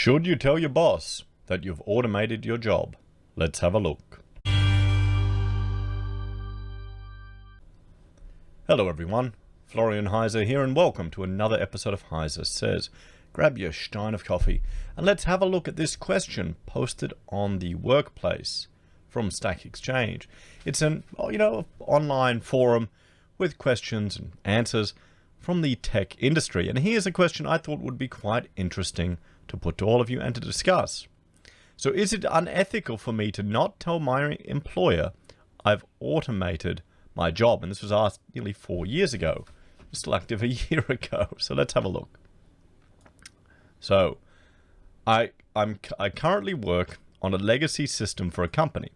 Should you tell your boss that you've automated your job? Let's have a look. Hello everyone, Florian.Heise here, and welcome to another episode of HeiseSays. Grab your stein of coffee and let's have a look at this question posted on the workplace from Stack Exchange. It's an online forum with questions and answers from the tech industry, and here's a question I thought would be quite interesting to put to all of you and to discuss. So is it unethical for me to not tell my employer I've automated my job? And this was asked nearly 4 years ago, still active a year ago. So let's have a look. So I currently work on a legacy system for a company.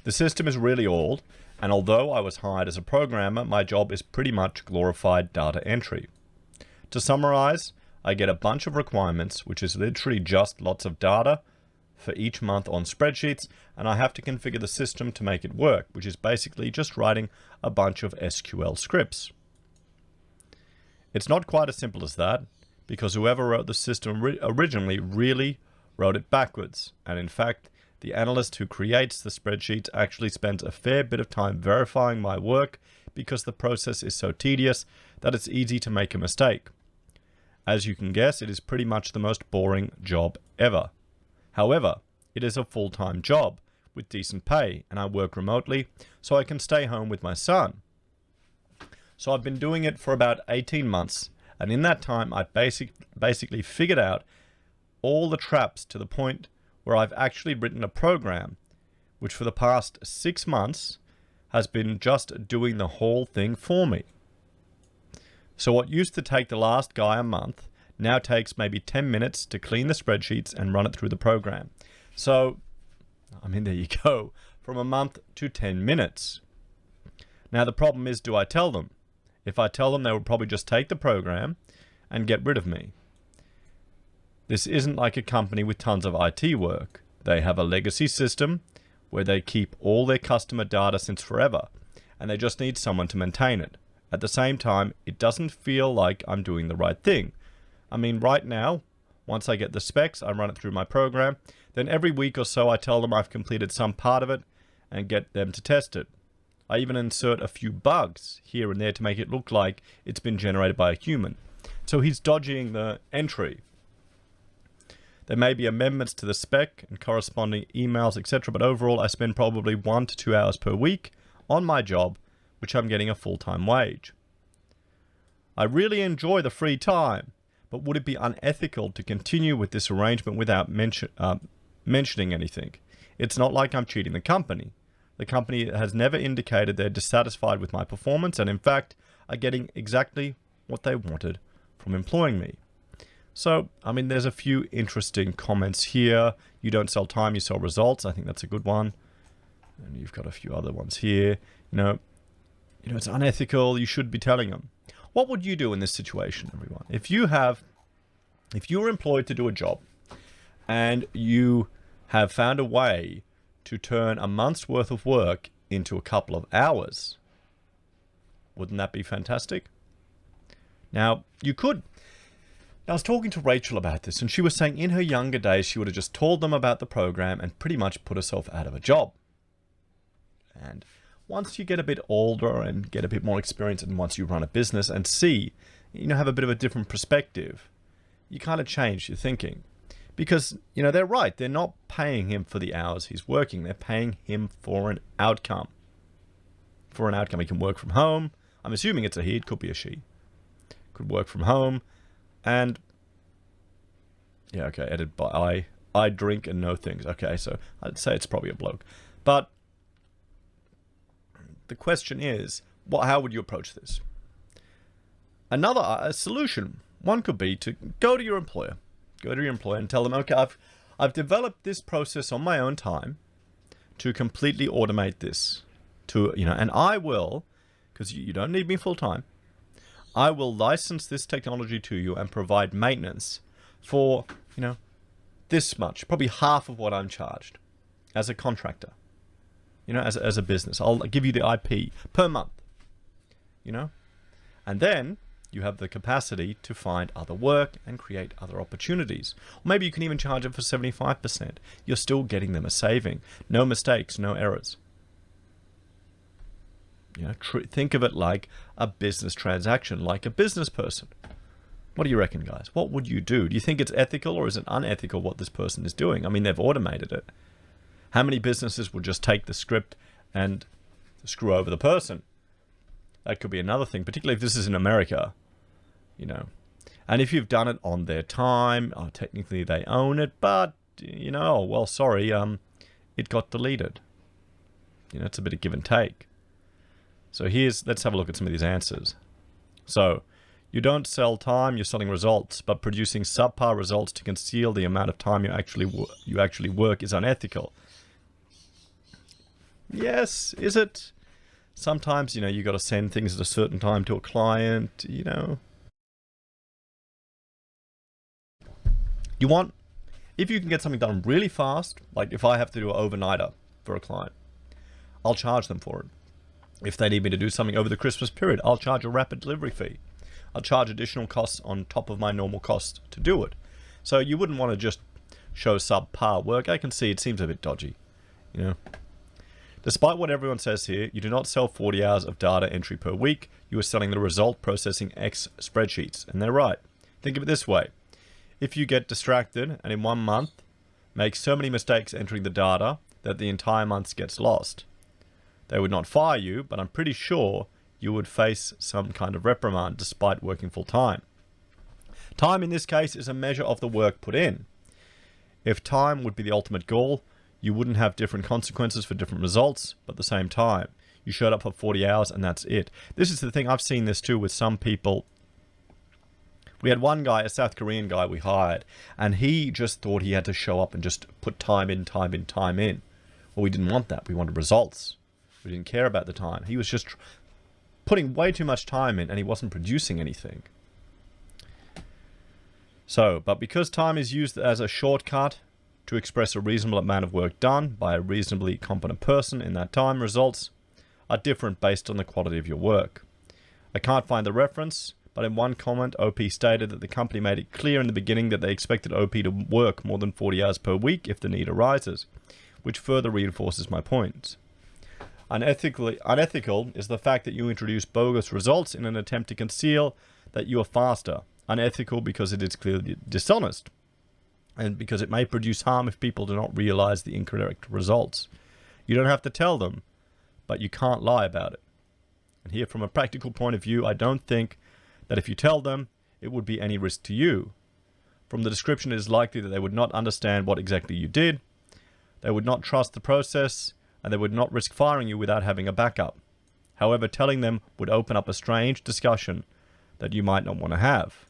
The system is really old, and although I was hired as a programmer, my job is pretty much glorified data entry. To summarize, I get a bunch of requirements, which is literally just lots of data for each month on spreadsheets, and I have to configure the system to make it work, which is basically just writing a bunch of SQL scripts. It's not quite as simple as that, because whoever wrote the system originally really wrote it backwards, and in fact, the analyst who creates the spreadsheets actually spends a fair bit of time verifying my work because the process is so tedious that it's easy to make a mistake. As you can guess, it is pretty much the most boring job ever. However, it is a full-time job with decent pay, and I work remotely so I can stay home with my son. So I've been doing it for about 18 months, and in that time I basically figured out all the traps to the point where I've actually written a program which for the past 6 months has been just doing the whole thing for me. So what used to take the last guy a month now takes maybe 10 minutes to clean the spreadsheets and run it through the program. So, there you go, from a month to 10 minutes. Now the problem is, do I tell them? If I tell them, they will probably just take the program and get rid of me. This isn't like a company with tons of IT work. They have a legacy system where they keep all their customer data since forever, and they just need someone to maintain it. At the same time, it doesn't feel like I'm doing the right thing. Right now, once I get the specs, I run it through my program. Then every week or so, I tell them I've completed some part of it and get them to test it. I even insert a few bugs here and there to make it look like it's been generated by a human. So he's dodging the entry. There may be amendments to the spec and corresponding emails, etc., but overall I spend probably 1 to 2 hours per week on my job, which I'm getting a full-time wage. I really enjoy the free time, but would it be unethical to continue with this arrangement without mentioning anything? It's not like I'm cheating the company. The company has never indicated they're dissatisfied with my performance, and in fact are getting exactly what they wanted from employing me. So, there's a few interesting comments here. You don't sell time, you sell results. I think that's a good one. And you've got a few other ones here. It's unethical. You should be telling them. What would you do in this situation, everyone? If you're employed to do a job and you have found a way to turn a month's worth of work into a couple of hours, wouldn't that be fantastic? Now, you could. I was talking to Rachel about this, and she was saying in her younger days, she would have just told them about the program and pretty much put herself out of a job. And once you get a bit older and get a bit more experience, and once you run a business and have a bit of a different perspective, you kind of change your thinking. Because, they're right. They're not paying him for the hours he's working. They're paying him for an outcome. For an outcome, he can work from home. I'm assuming it's a he. It could be a she. Could work from home. And, yeah, okay, edited by I drink and know things. Okay, so I'd say it's probably a bloke. But the question is, how would you approach this? Another solution, one could be to go to your employer. Go to your employer and tell them, okay, I've developed this process on my own time to completely automate this. And I will, because you don't need me full time, I will license this technology to you and provide maintenance for, this much, probably half of what I'm charged as a contractor, as a business. I'll give you the IP per month, and then you have the capacity to find other work and create other opportunities. Or maybe you can even charge it for 75%. You're still getting them a saving. No mistakes, no errors. You know, think of it like a business transaction, like a business person. What do you reckon, guys? What would you do? Do you think it's ethical or is it unethical what this person is doing? I mean, they've automated it. How many businesses will just take the script and screw over the person? That could be another thing, particularly if this is in America, you know. And if you've done it on their time, technically they own it, but, you know, well, sorry, it got deleted. You know, it's a bit of give and take. So let's have a look at some of these answers. So, you don't sell time, you're selling results, but producing subpar results to conceal the amount of time you actually work is unethical. Yes, is it? Sometimes, you know, you got to send things at a certain time to a client, you know. If you can get something done really fast, like if I have to do an overnighter for a client, I'll charge them for it. If they need me to do something over the Christmas period, I'll charge a rapid delivery fee. I'll charge additional costs on top of my normal cost to do it. So you wouldn't want to just show subpar work. I can see it seems a bit dodgy, you know. Despite what everyone says here, you do not sell 40 hours of data entry per week. You are selling the result processing X spreadsheets. And they're right. Think of it this way. If you get distracted and in 1 month make so many mistakes entering the data that the entire month gets lost, they would not fire you, but I'm pretty sure you would face some kind of reprimand despite working full time. Time in this case is a measure of the work put in. If time would be the ultimate goal, you wouldn't have different consequences for different results, but at the same time, you showed up for 40 hours and that's it. This is the thing, I've seen this too with some people. We had one guy, a South Korean guy we hired, and he just thought he had to show up and just put time in. Well, we didn't want that. We wanted results. We didn't care about the time. He was just putting way too much time in and he wasn't producing anything. So, but because time is used as a shortcut to express a reasonable amount of work done by a reasonably competent person in that time, results are different based on the quality of your work. I can't find the reference, but in one comment, OP stated that the company made it clear in the beginning that they expected OP to work more than 40 hours per week if the need arises, which further reinforces my point. Unethical is the fact that you introduce bogus results in an attempt to conceal that you are faster. Unethical because it is clearly dishonest, and because it may produce harm if people do not realize the incorrect results. You don't have to tell them, but you can't lie about it. And here, from a practical point of view, I don't think that if you tell them, it would be any risk to you. From the description, it is likely that they would not understand what exactly you did, they would not trust the process, and they would not risk firing you without having a backup. However, telling them would open up a strange discussion that you might not want to have.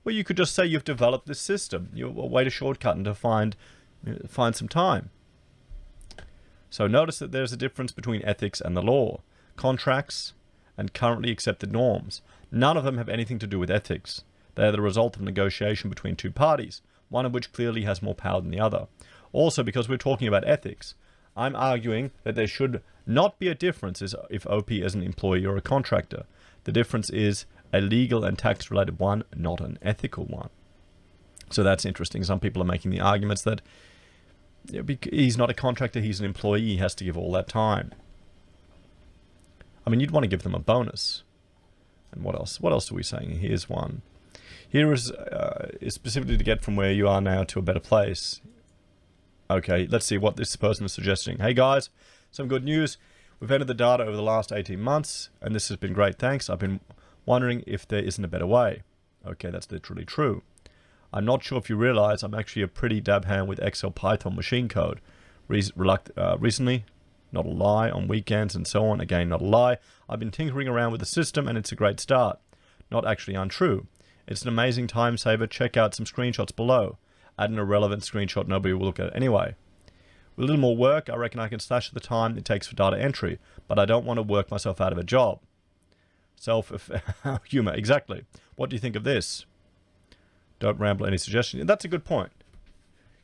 Well, you could just say you've developed this system. You're a way to shortcut and to find some time. So notice that there's a difference between ethics and the law, contracts and currently accepted norms. None of them have anything to do with ethics. They are the result of negotiation between two parties, one of which clearly has more power than the other. Also, because we're talking about ethics, I'm arguing that there should not be a difference if OP is an employee or a contractor. The difference is a legal and tax-related one, not an ethical one. So that's interesting. Some people are making the arguments that he's not a contractor, he's an employee, he has to give all that time. I mean, you'd want to give them a bonus. And what else? What else are we saying? Here's one. Here is specifically to get from where you are now to a better place. Okay, let's see what this person is suggesting. Hey guys, some good news. We've entered the data over the last 18 months, and this has been great, thanks. I've been wondering if there isn't a better way. Okay, that's literally true. I'm not sure if you realize I'm actually a pretty dab hand with Excel, Python, machine code. Recently, not a lie, on weekends and so on, again, not a lie. I've been tinkering around with the system and it's a great start. Not actually untrue. It's an amazing time saver. Check out some screenshots below. Add an irrelevant screenshot nobody will look at anyway. With a little more work, I reckon I can slash the time it takes for data entry, but I don't want to work myself out of a job. Self-humor, exactly. What do you think of this? Don't ramble any suggestions. That's a good point.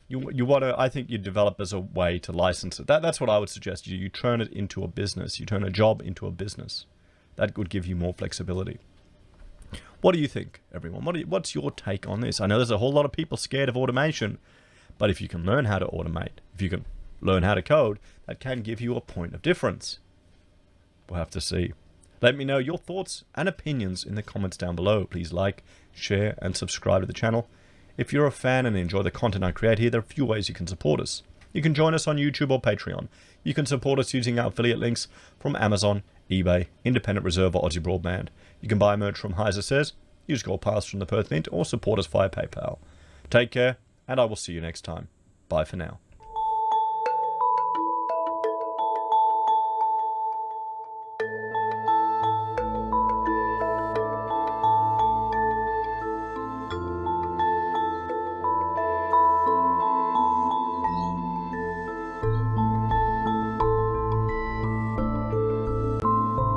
You want to, I think you develop as a way to license it. That's what I would suggest. You turn it into a business. You turn a job into a business. That would give you more flexibility. What do you think, everyone? What's your take on this? I know there's a whole lot of people scared of automation, but if you can learn how to automate, if you can learn how to code, that can give you a point of difference. We'll have to see. Let me know your thoughts and opinions in the comments down below. Please like, share, and subscribe to the channel. If you're a fan and enjoy the content I create here, there are a few ways you can support us. You can join us on YouTube or Patreon. You can support us using our affiliate links from Amazon, eBay, Independent Reserve, or AussieBroadband. You can buy merch from HeiseSays, use Gold Pass from the Perth Mint, or support us via PayPal. Take care, and I will see you next time. Bye for now.